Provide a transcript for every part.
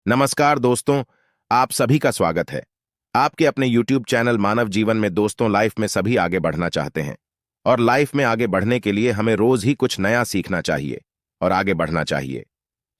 नमस्कार दोस्तों, आप सभी का स्वागत है। आपके अपने YouTube चैनल मानव जीवन में दोस्तों लाइफ में सभी आगे बढ़ना चाहते हैं और लाइफ में आगे बढ़ने के लिए हमें रोज ही कुछ नया सीखना चाहिए और आगे बढ़ना चाहिए।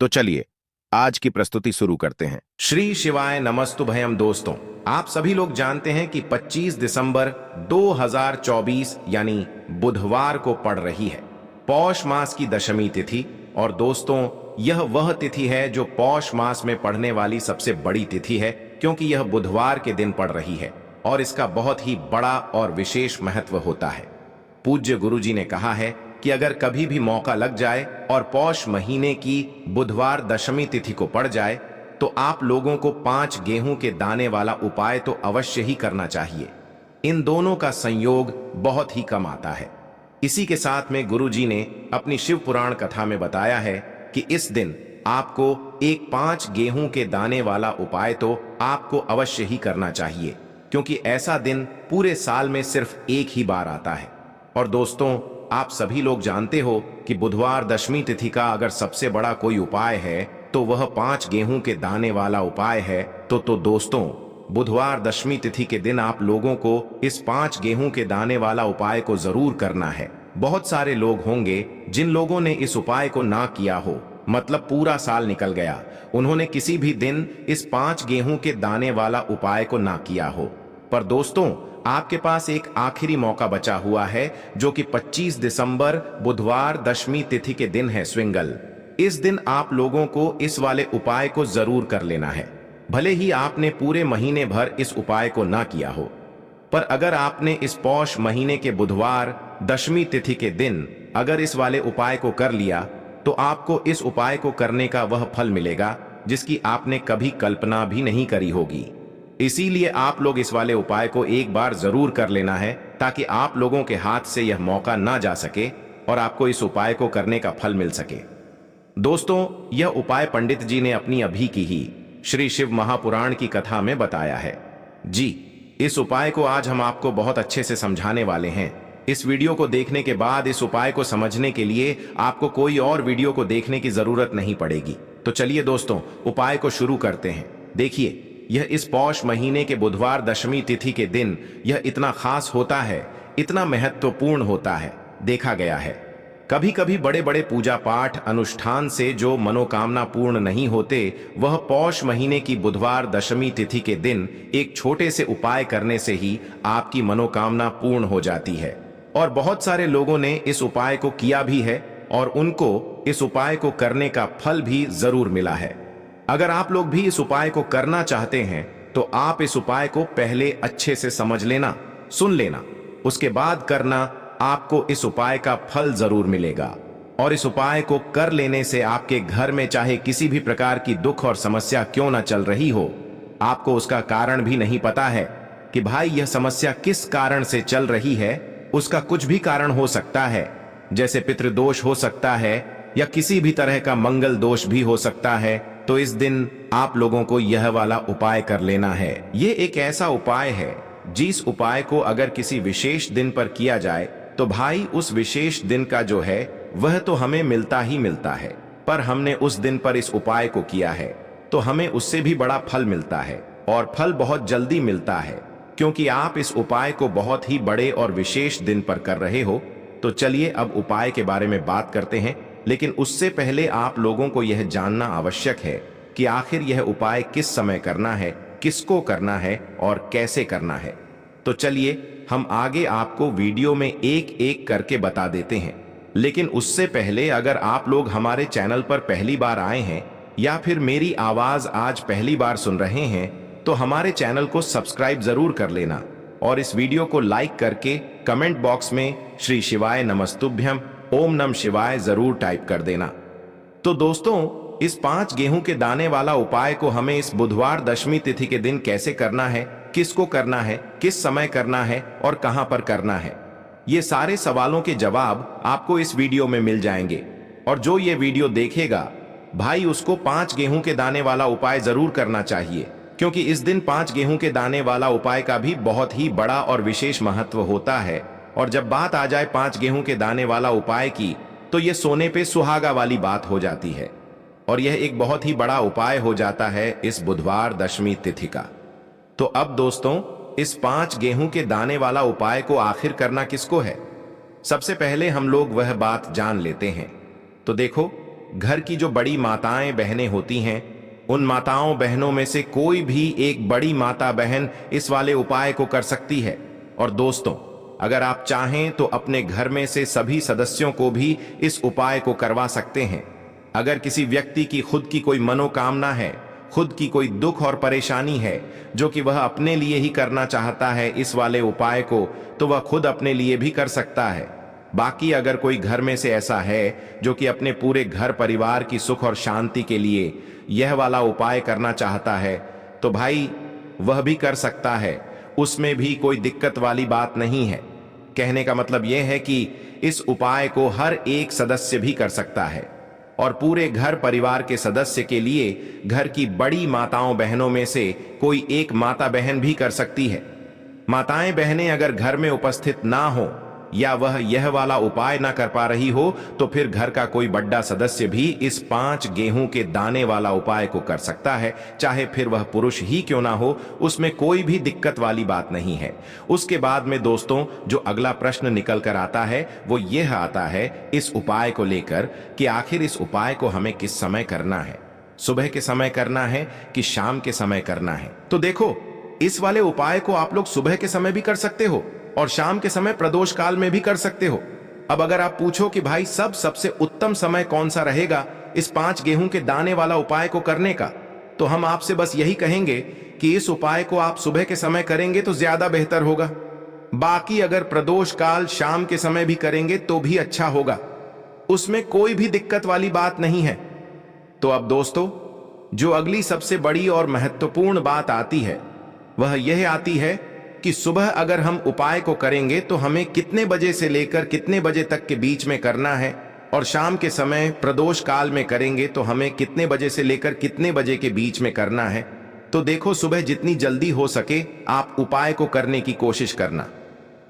तो चलिए आज की प्रस्तुति शुरू करते हैं। श्री शिवाय नमस्तुभयम। दोस्तों, आप सभी लोग जानते हैं कि 25 दिसंबर 2024 यानी बुधवार को पड़ रही है पौष मास की दशमी तिथि। और दोस्तों, यह वह तिथि है जो पौष मास में पड़ने वाली सबसे बड़ी तिथि है, क्योंकि यह बुधवार के दिन पड़ रही है और इसका बहुत ही बड़ा और विशेष महत्व होता है। पूज्य गुरुजी ने कहा है कि अगर कभी भी मौका लग जाए और पौष महीने की बुधवार दशमी तिथि को पड़ जाए तो आप लोगों को 5 गेहूं के दाने वाला उपाय तो अवश्य ही करना चाहिए। इन दोनों का संयोग बहुत ही कम आता है। इसी के साथ में गुरुजी ने अपनी शिव पुराण कथा में बताया है कि इस दिन आपको एक 5 गेहूं के दाने वाला उपाय तो आपको अवश्य ही करना चाहिए, क्योंकि ऐसा दिन पूरे साल में सिर्फ एक ही बार आता है। और दोस्तों, आप सभी लोग जानते हो कि बुधवार दशमी तिथि का अगर सबसे बड़ा कोई उपाय है तो वह 5 गेहूं के दाने वाला उपाय है। तो दोस्तों, बुधवार दशमी तिथि के दिन आप लोगों को इस 5 गेहूं के दाने वाला उपाय को जरूर करना है। बहुत सारे लोग होंगे जिन लोगों ने इस उपाय को ना किया हो, मतलब पूरा साल निकल गया, उन्होंने किसी भी दिन इस 5 गेहूं के दाने वाला उपाय को ना किया हो। पर दोस्तों, आपके पास एक आखिरी मौका बचा हुआ है, जो कि 25 दिसंबर बुधवार दशमी तिथि के दिन है, स्विंगल। इस दिन आप लोगों को इस वाले उपाय को जरूर कर लेना है। भले ही आपने पूरे महीने भर इस उपाय को ना किया हो, पर अगर आपने इस पौष महीने के बुधवार दशमी तिथि के दिन अगर इस वाले उपाय को कर लिया तो आपको इस उपाय को करने का वह फल मिलेगा जिसकी आपने कभी कल्पना भी नहीं करी होगी। इसीलिए आप लोग इस वाले उपाय को एक बार जरूर कर लेना है, ताकि आप लोगों के हाथ से यह मौका ना जा सके और आपको इस उपाय को करने का फल मिल सके। दोस्तों, यह उपाय पंडित जी ने अपनी अभी की ही श्री शिव महापुराण की कथा में बताया है। जी, इस उपाय को आज हम आपको बहुत अच्छे से समझाने वाले हैं। इस वीडियो को देखने के बाद इस उपाय को समझने के लिए आपको कोई और वीडियो को देखने की जरूरत नहीं पड़ेगी। तो चलिए दोस्तों, उपाय को शुरू करते हैं। देखिए, यह इस पौष महीने के बुधवार दशमी तिथि के दिन यह इतना खास होता है, इतना महत्वपूर्ण होता है। देखा गया है कभी कभी बड़े बड़े पूजा पाठ अनुष्ठान से जो मनोकामना पूर्ण नहीं होते, वह पौष महीने की बुधवार दशमी तिथि के दिन एक छोटे से उपाय करने से ही आपकी मनोकामना पूर्ण हो जाती है। और बहुत सारे लोगों ने इस उपाय को किया भी है और उनको इस उपाय को करने का फल भी जरूर मिला है। अगर आप लोग भी इस उपाय को करना चाहते हैं तो आप इस उपाय को पहले अच्छे से समझ लेना, सुन लेना, उसके बाद करना। आपको इस उपाय का फल जरूर मिलेगा। और इस उपाय को कर लेने से आपके घर में चाहे किसी भी प्रकार की दुख और समस्या क्यों ना चल रही हो, आपको उसका कारण भी नहीं पता है कि भाई यह समस्या किस कारण से चल रही है। उसका कुछ भी कारण हो सकता है, जैसे पितृदोष हो सकता है या किसी भी तरह का मंगल दोष भी हो सकता है। तो इस दिन आप लोगों को यह वाला उपाय कर लेना है। ये एक ऐसा उपाय है जिस उपाय को अगर किसी विशेष दिन पर किया जाए तो भाई उस विशेष दिन का जो है वह तो हमें मिलता ही मिलता है, पर हमने उस दिन पर इस उपाय को किया है तो हमें उससे भी बड़ा फल मिलता है, और फल बहुत जल्दी मिलता है, क्योंकि आप इस उपाय को बहुत ही बड़े और विशेष दिन पर कर रहे हो। तो चलिए अब उपाय के बारे में बात करते हैं, लेकिन उससे पहले आप लोगों को यह जानना आवश्यक है कि आखिर यह उपाय किस समय करना है, किसको करना है और कैसे करना है। तो चलिए हम आगे आपको वीडियो में एक एक करके बता देते हैं। लेकिन उससे पहले अगर आप लोग हमारे चैनल पर पहली बार आए हैं या फिर मेरी आवाज आज पहली बार सुन रहे हैं तो हमारे चैनल को सब्सक्राइब जरूर कर लेना और इस वीडियो को लाइक करके कमेंट बॉक्स में श्री शिवाय नमस्तुभ्यम ओम नम शिवाय जरूर टाइप कर देना। तो दोस्तों, इस 5 गेहूं के दाने वाला उपाय को हमें इस बुधवार दशमी तिथि के दिन कैसे करना है, किसको करना है, किस समय करना है और कहां पर करना है, ये सारे सवालों के जवाब आपको इस वीडियो में मिल जाएंगे। और जो ये वीडियो देखेगा भाई, उसको 5 गेहूं के दाने वाला उपाय जरूर करना चाहिए, क्योंकि इस दिन 5 गेहूं के दाने वाला उपाय का भी बहुत ही बड़ा और विशेष महत्व होता है। और जब बात आ जाए 5 गेहूं के दाने वाला उपाय की, तो ये सोने पे सुहागा वाली बात हो जाती है। और यह एक बहुत ही बड़ा उपाय हो जाता है इस बुधवार दशमी तिथि का। तो अब दोस्तों, इस 5 गेहूं के दाने वाला उपाय को आखिर करना किसको है? सबसे पहले हम लोग वह बात जान लेते हैं। तो देखो, घर की जो बड़ी माताएं बहनें होती हैं, उन माताओं बहनों में से कोई भी एक बड़ी माता बहन इस वाले उपाय को कर सकती है। और दोस्तों, अगर आप चाहें तो अपने घर में से सभी सदस्यों को भी इस उपाय को करवा सकते हैं। अगर किसी व्यक्ति की खुद की कोई मनोकामना है, खुद की कोई दुख और परेशानी है जो कि वह अपने लिए ही करना चाहता है इस वाले उपाय को, तो वह खुद अपने लिए भी कर सकता है। बाकी अगर कोई घर में से ऐसा है जो कि अपने पूरे घर परिवार की सुख और शांति के लिए यह वाला उपाय करना चाहता है, तो भाई वह भी कर सकता है। उसमें भी कोई दिक्कत वाली बात नहीं है। कहने का मतलब यह है कि इस उपाय को हर एक सदस्य भी कर सकता है और पूरे घर परिवार के सदस्य के लिए घर की बड़ी माताओं बहनों में से कोई एक माता बहन भी कर सकती है। माताएं बहनें अगर घर में उपस्थित ना हो या वह यह वाला उपाय ना कर पा रही हो, तो फिर घर का कोई बड़ा सदस्य भी इस 5 गेहूं के दाने वाला उपाय को कर सकता है, चाहे फिर वह पुरुष ही क्यों ना हो। उसमें कोई भी दिक्कत वाली बात नहीं है। उसके बाद में दोस्तों, जो अगला प्रश्न निकल कर आता है वो यह आता है इस उपाय को लेकर कि आखिर इस उपाय को हमें किस समय करना है, सुबह के समय करना है कि शाम के समय करना है। तो देखो, इस वाले उपाय को आप लोग सुबह के समय भी कर सकते हो और शाम के समय प्रदोष काल में भी कर सकते हो। अब अगर आप पूछो कि भाई सबसे उत्तम समय कौन सा रहेगा इस 5 गेहूं के दाने वाला उपाय को करने का, तो हम आपसे बस यही कहेंगे कि इस उपाय को आप सुबह के समय करेंगे तो ज्यादा बेहतर होगा। बाकी अगर प्रदोष काल शाम के समय भी करेंगे तो भी अच्छा होगा, उसमें कोई भी दिक्कत वाली बात नहीं है। तो अब दोस्तों, जो अगली सबसे बड़ी और महत्वपूर्ण बात आती है वह यह आती है कि सुबह अगर हम उपाय को करेंगे तो हमें कितने बजे से लेकर कितने बजे तक के बीच में करना है, और शाम के समय प्रदोष काल में करेंगे तो हमें कितने बजे से लेकर कितने बजे के बीच में करना है। तो देखो, सुबह जितनी जल्दी हो सके आप उपाय को करने की कोशिश करना।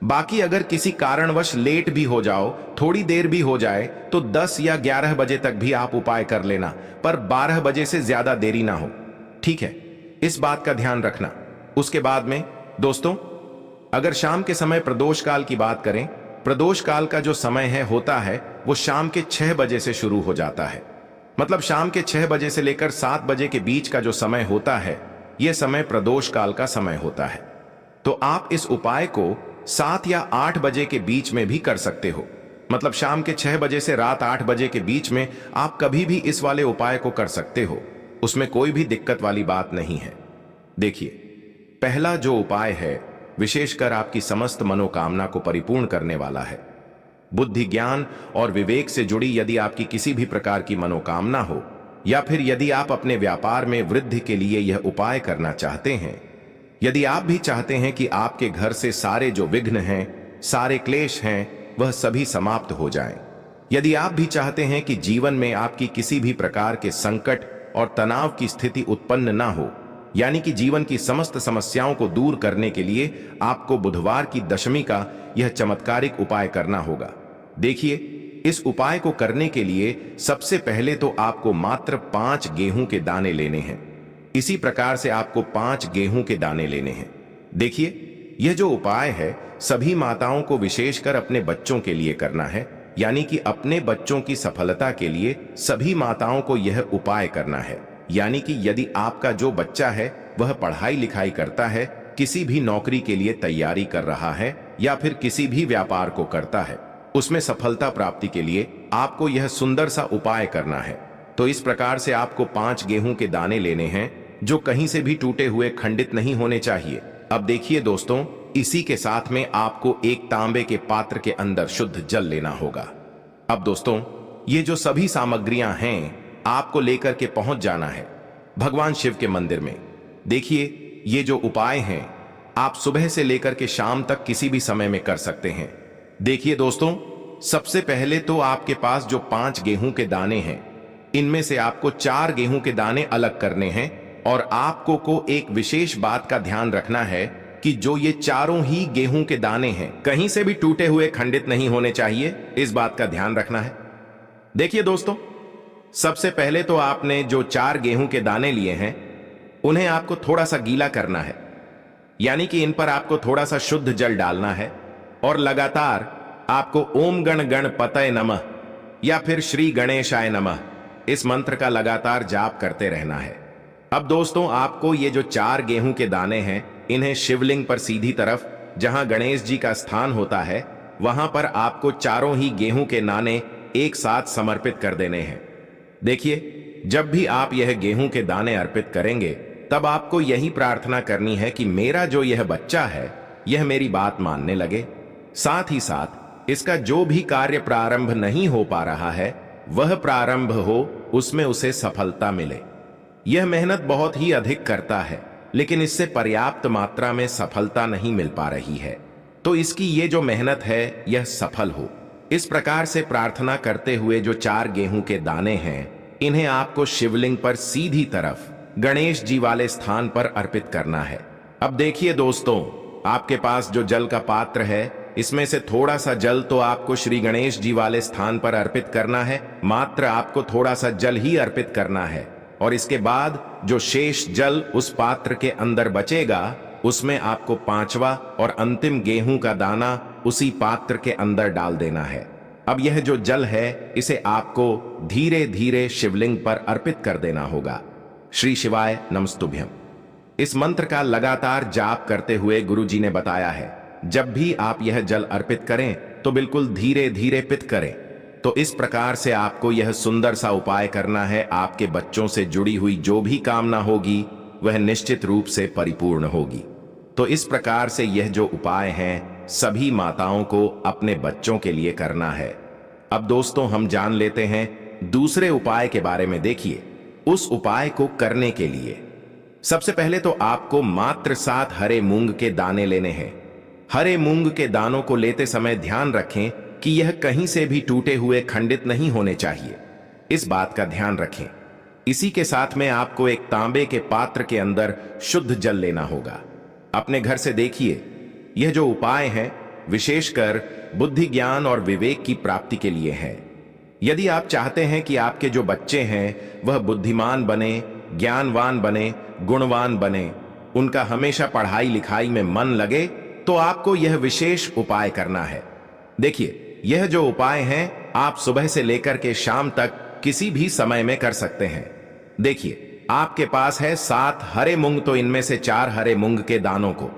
बाकी अगर किसी कारणवश लेट भी हो जाओ, थोड़ी देर भी हो जाए, तो 10 या 11 बजे तक भी आप उपाय कर लेना, पर 12 बजे से ज्यादा देरी ना हो। ठीक है, इस बात का ध्यान रखना। उसके बाद में दोस्तों, अगर शाम के समय प्रदोष काल की बात करें, प्रदोष काल का जो समय है होता है वो शाम के 6 बजे से शुरू हो जाता है। मतलब शाम के 6 बजे से लेकर 7 बजे के बीच का जो समय होता है, यह समय प्रदोष काल का समय होता है। तो आप इस उपाय को 7 या 8 बजे के बीच में भी कर सकते हो। मतलब शाम के 6 बजे से रात 8 बजे के बीच में आप कभी भी इस वाले उपाय को कर सकते हो, उसमें कोई भी दिक्कत वाली बात नहीं है। देखिए, पहला जो उपाय है विशेषकर आपकी समस्त मनोकामना को परिपूर्ण करने वाला है। बुद्धि, ज्ञान और विवेक से जुड़ी यदि आपकी किसी भी प्रकार की मनोकामना हो, या फिर यदि आप अपने व्यापार में वृद्धि के लिए यह उपाय करना चाहते हैं, यदि आप भी चाहते हैं कि आपके घर से सारे जो विघ्न हैं, सारे क्लेश हैं, वह सभी समाप्त हो जाएं, यदि आप भी चाहते हैं कि जीवन में आपकी किसी भी प्रकार के संकट और तनाव की स्थिति उत्पन्न ना हो, यानी कि जीवन की समस्त समस्याओं को दूर करने के लिए आपको बुधवार की दशमी का यह चमत्कारिक उपाय करना होगा। देखिए, इस उपाय को करने के लिए सबसे पहले तो आपको मात्र 5 गेहूं के दाने लेने हैं। इसी प्रकार से आपको 5 गेहूं के दाने लेने हैं। देखिए, यह जो उपाय है सभी माताओं को विशेषकर अपने बच्चों के लिए करना है, यानी कि अपने बच्चों की सफलता के लिए सभी माताओं को यह उपाय करना है। यानी कि यदि आपका जो बच्चा है वह पढ़ाई लिखाई करता है, किसी भी नौकरी के लिए तैयारी कर रहा है, या फिर किसी भी व्यापार को करता है, उसमें सफलता प्राप्ति के लिए आपको यह सुंदर सा उपाय करना है। तो इस प्रकार से आपको 5 गेहूं के दाने लेने हैं जो कहीं से भी टूटे हुए, खंडित नहीं होने चाहिए। अब देखिए दोस्तों, इसी के साथ में आपको एक तांबे के पात्र के अंदर शुद्ध जल लेना होगा। अब दोस्तों, ये जो सभी सामग्रियां हैं आपको लेकर के पहुंच जाना है भगवान शिव के मंदिर में। देखिए, ये जो उपाय हैं आप सुबह से लेकर के शाम तक किसी भी समय में कर सकते हैं। देखिए दोस्तों, सबसे पहले तो आपके पास जो 5 गेहूं के दाने हैं, इनमें से आपको 4 गेहूं के दाने अलग करने हैं, और आपको को एक विशेष बात का ध्यान रखना है कि जो ये चारों ही गेहूं के दाने हैं कहीं से भी टूटे हुए, खंडित नहीं होने चाहिए। इस बात का ध्यान रखना है। देखिए दोस्तों, सबसे पहले तो आपने जो 4 गेहूं के दाने लिए हैं उन्हें आपको थोड़ा सा गीला करना है, यानी कि इन पर आपको थोड़ा सा शुद्ध जल डालना है और लगातार आपको ओम गण गणपतये नमः या फिर श्री गणेशाय नमः इस मंत्र का लगातार जाप करते रहना है। अब दोस्तों, आपको ये जो 4 गेहूं के दाने हैं इन्हें शिवलिंग पर सीधी तरफ जहां गणेश जी का स्थान होता है वहां पर आपको चारों ही गेहूं के दाने एक साथ समर्पित कर देने हैं। देखिए, जब भी आप यह गेहूं के दाने अर्पित करेंगे तब आपको यही प्रार्थना करनी है कि मेरा जो यह बच्चा है यह मेरी बात मानने लगे, साथ ही साथ इसका जो भी कार्य प्रारंभ नहीं हो पा रहा है वह प्रारंभ हो, उसमें उसे सफलता मिले। यह मेहनत बहुत ही अधिक करता है लेकिन इससे पर्याप्त मात्रा में सफलता नहीं मिल पा रही है, तो इसकी ये जो मेहनत है यह सफल हो। इस प्रकार से प्रार्थना करते हुए जो 4 गेहूं के दाने हैं इन्हें आपको शिवलिंग पर सीधी तरफ गणेश जी वाले स्थान पर अर्पित करना है। अब देखिए दोस्तों, आपके पास जो जल का पात्र है इसमें से थोड़ा सा जल तो आपको श्री गणेश जी वाले स्थान पर अर्पित करना है, मात्र आपको थोड़ा सा जल ही अर्पित करना है और इसके बाद जो शेष जल उस पात्र के अंदर बचेगा उसमें आपको 5वां और अंतिम गेहूं का दाना उसी पात्र के अंदर डाल देना है। अब यह जो जल है इसे आपको धीरे धीरे शिवलिंग पर अर्पित कर देना होगा। श्री शिवाय नमस्तुभ्यम इस मंत्र का लगातार जाप करते हुए गुरुजी ने बताया है, जब भी आप यह जल अर्पित करें तो बिल्कुल धीरे धीरे पित करें। तो इस प्रकार से आपको यह सुंदर सा उपाय करना है। आपके बच्चों से जुड़ी हुई जो भी कामना होगी वह निश्चित रूप से परिपूर्ण होगी। तो इस प्रकार से यह जो उपाय हैं सभी माताओं को अपने बच्चों के लिए करना है। अब दोस्तों, हम जान लेते हैं दूसरे उपाय के बारे में। देखिए, उस उपाय को करने के लिए सबसे पहले तो आपको मात्र 7 हरे मूंग के दाने लेने हैं। हरे मूंग के दानों को लेते समय ध्यान रखें कि यह कहीं से भी टूटे हुए खंडित नहीं होने चाहिए, इस बात का ध्यान रखें। इसी के साथ में आपको एक तांबे के पात्र के अंदर शुद्ध जल लेना होगा। अपने घर से देखिए, यह जो उपाय है विशेषकर बुद्धि, ज्ञान और विवेक की प्राप्ति के लिए है। यदि आप चाहते हैं कि आपके जो बच्चे हैं वह बुद्धिमान बने, ज्ञानवान बने, गुणवान बने, उनका हमेशा पढ़ाई लिखाई में मन लगे, तो आपको यह विशेष उपाय करना है। देखिए, यह जो उपाय हैं आप सुबह से लेकर के शाम तक किसी भी समय में कर सकते हैं। देखिए, आपके पास है 7 हरे मूंग, तो इनमें से 4 हरे मूंग के दानों को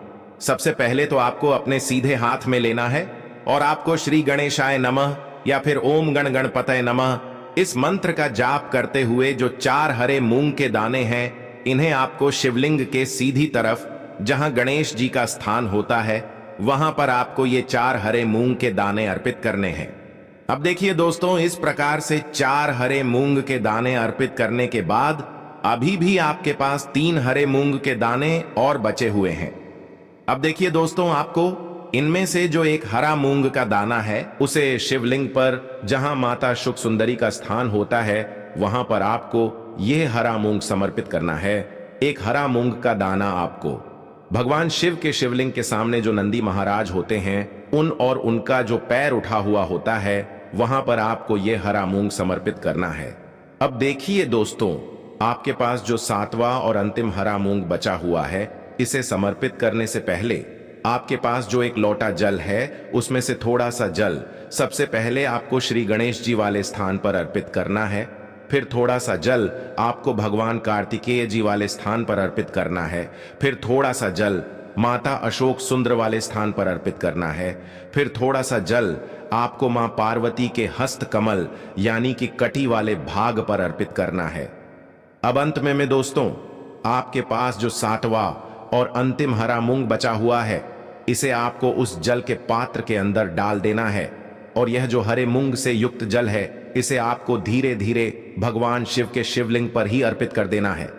सबसे पहले तो आपको अपने सीधे हाथ में लेना है और आपको श्री गणेशाय नमः या फिर ओम गण गणपतये नमः इस मंत्र का जाप करते हुए जो 4 हरे मूंग के दाने हैं इन्हें आपको शिवलिंग के सीधी तरफ जहां गणेश जी का स्थान होता है वहां पर आपको ये 4 हरे मूंग के दाने अर्पित करने हैं। अब देखिए दोस्तों, इस प्रकार से 4 हरे मूंग के दाने अर्पित करने के बाद अभी भी आपके पास 3 हरे मूंग के दाने और बचे हुए हैं। अब देखिए दोस्तों, आपको इनमें से जो एक हरा मूंग का दाना है उसे शिवलिंग पर जहां माता शुक सुंदरी का स्थान होता है वहां पर आपको यह हरा मूंग समर्पित करना है। एक हरा मूंग का दाना आपको भगवान शिव के शिवलिंग के सामने जो नंदी महाराज होते हैं उन और उनका जो पैर उठा हुआ होता है वहां पर आपको यह हरा मूंग समर्पित करना है। अब देखिए दोस्तों, आपके पास जो 7वां और अंतिम हरा मूंग बचा हुआ है इसे समर्पित करने से पहले आपके पास जो एक लोटा जल है उसमें से थोड़ा सा जल सबसे पहले आपको श्री गणेश जी वाले स्थान पर अर्पित करना है। फिर थोड़ा सा जल आपको भगवान कार्तिकेय जी वाले स्थान पर अर्पित करना है। फिर थोड़ा सा जल माता अशोक सुंदर वाले स्थान पर अर्पित करना है। फिर थोड़ा सा जल आपको मां पार्वती के हस्त कमल यानी कि कटी वाले भाग पर अर्पित करना है। अब अंत में दोस्तों, आपके पास जो 7वां और अंतिम हरा मूंग बचा हुआ है इसे आपको उस जल के पात्र के अंदर डाल देना है और यह जो हरे मूंग से युक्त जल है इसे आपको धीरे धीरे भगवान शिव के शिवलिंग पर ही अर्पित कर देना है।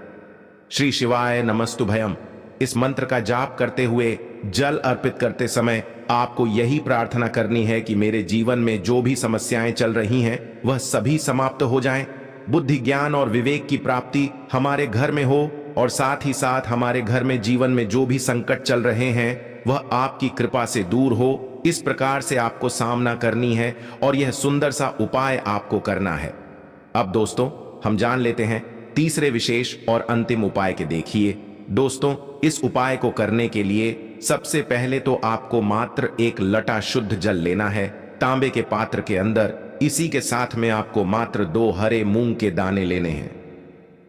श्री शिवाय नमस्तुभयम इस मंत्र का जाप करते हुए जल अर्पित करते समय आपको यही प्रार्थना करनी है कि मेरे जीवन में जो भी समस्याएं चल रही हैं वह सभी समाप्त हो जाएं, बुद्धि, ज्ञान और विवेक की प्राप्ति हमारे घर में हो और साथ ही साथ हमारे घर में जीवन में जो भी संकट चल रहे हैं वह आपकी कृपा से दूर हो। इस प्रकार से आपको सामना करनी है और यह सुंदर सा उपाय आपको करना है। अब दोस्तों, हम जान लेते हैं तीसरे विशेष और अंतिम उपाय के। देखिए दोस्तों, इस उपाय को करने के लिए सबसे पहले तो आपको मात्र एक लटा शुद्ध जल लेना है तांबे के पात्र के अंदर। इसी के साथ में आपको मात्र 2 हरे मूंग के दाने लेने हैं।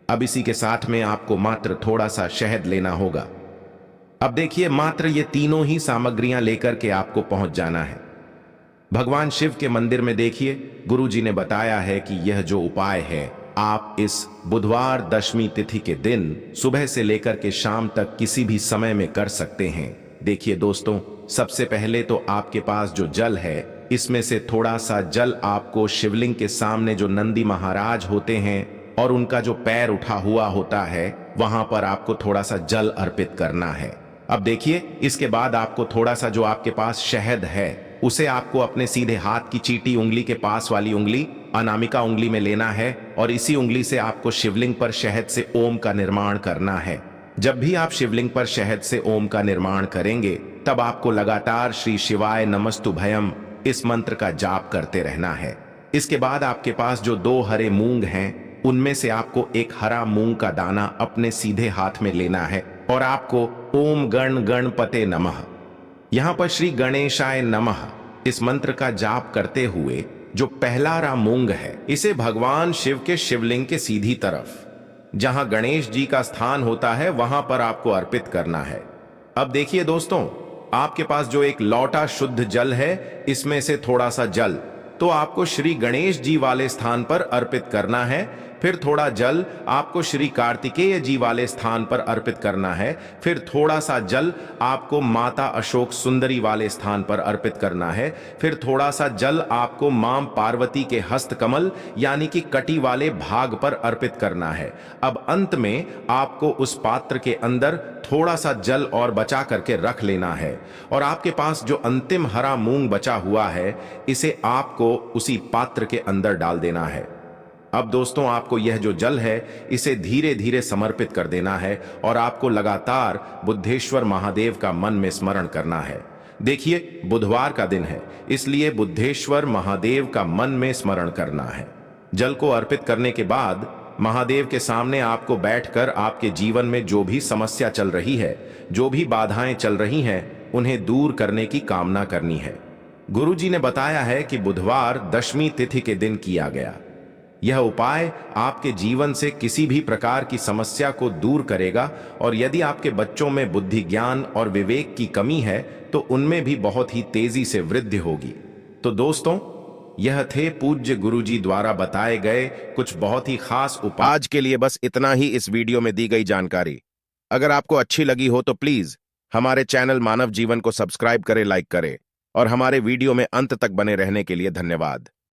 अब इसी के साथ में आपको मात्र थोड़ा सा शहद लेना होगा। अब देखिए, मात्र ये तीनों ही सामग्रियां लेकर के आपको पहुंच जाना है भगवान शिव के मंदिर में। देखिए, गुरुजी ने बताया है कि यह जो उपाय है आप इस बुधवार दशमी तिथि के दिन सुबह से लेकर के शाम तक किसी भी समय में कर सकते हैं। देखिए दोस्तों, सबसे पहले तो आपके पास जो जल है इसमें से थोड़ा सा जल आपको शिवलिंग के सामने जो नंदी महाराज होते हैं और उनका जो पैर उठा हुआ होता है वहां पर आपको थोड़ा सा जल अर्पित करना है। अब देखिए, इसके बाद आपको थोड़ा सा जो आपके पास शहद है उसे आपको अपने सीधे हाथ की चीटी उंगली के पास वाली उंगली अनामिका उंगली में लेना है और इसी उंगली से आपको शिवलिंग पर शहद से ओम का निर्माण करना है। जब भी आप शिवलिंग पर शहद से ओम का निर्माण करेंगे तब आपको लगातार श्री शिवाय नमस्तुभयम इस मंत्र का जाप करते रहना है। इसके बाद आपके पास जो 2 हरे मूंग हैं उनमें से आपको एक हरा मूंग का दाना अपने सीधे हाथ में लेना है और आपको ओम गण गणपते नमः, यहां पर श्री गणेशाय नमः इस मंत्र का जाप करते हुए जो पहला हरा मूंग है इसे भगवान शिव के शिवलिंग के सीधी तरफ जहां गणेश जी का स्थान होता है वहां पर आपको अर्पित करना है। अब देखिए दोस्तों, आपके पास जो एक लौटा शुद्ध जल है इसमें से थोड़ा सा जल तो आपको श्री गणेश जी वाले स्थान पर अर्पित करना है। फिर थोड़ा जल आपको श्री कार्तिकेय जी वाले स्थान पर अर्पित करना है। फिर थोड़ा सा जल आपको माता अशोक सुंदरी वाले स्थान पर अर्पित करना है। फिर थोड़ा सा जल आपको मां पार्वती के हस्त कमल यानी कि कटी वाले भाग पर अर्पित करना है। अब अंत में आपको उस पात्र के अंदर थोड़ा सा जल और बचा करके रख लेना है और आपके पास जो अंतिम हरा मूंग बचा हुआ है इसे आपको उसी पात्र के अंदर डाल देना है। अब दोस्तों, आपको यह जो जल है इसे धीरे धीरे समर्पित कर देना है और आपको लगातार बुद्धेश्वर महादेव का मन में स्मरण करना है। देखिए, बुधवार का दिन है इसलिए बुद्धेश्वर महादेव का मन में स्मरण करना है। जल को अर्पित करने के बाद महादेव के सामने आपको बैठकर आपके जीवन में जो भी समस्या चल रही है, जो भी बाधाएं चल रही हैं, उन्हें दूर करने की कामना करनी है। गुरुजी ने बताया है कि बुधवार दशमी तिथि के दिन किया गया यह उपाय आपके जीवन से किसी भी प्रकार की समस्या को दूर करेगा और यदि आपके बच्चों में बुद्धि, ज्ञान और विवेक की कमी है तो उनमें भी बहुत ही तेजी से वृद्धि होगी। तो दोस्तों, यह थे पूज्य गुरुजी द्वारा बताए गए कुछ बहुत ही खास उपाय। आज के लिए बस इतना ही इस वीडियो में दी गई जानकारी। अगर आपको अच्छी लगी हो तो प्लीज हमारे चैनल मानव जीवन को सब्सक्राइब करें, लाइक करें और हमारे वीडियो में अंत तक बने रहने के लिए धन्यवाद।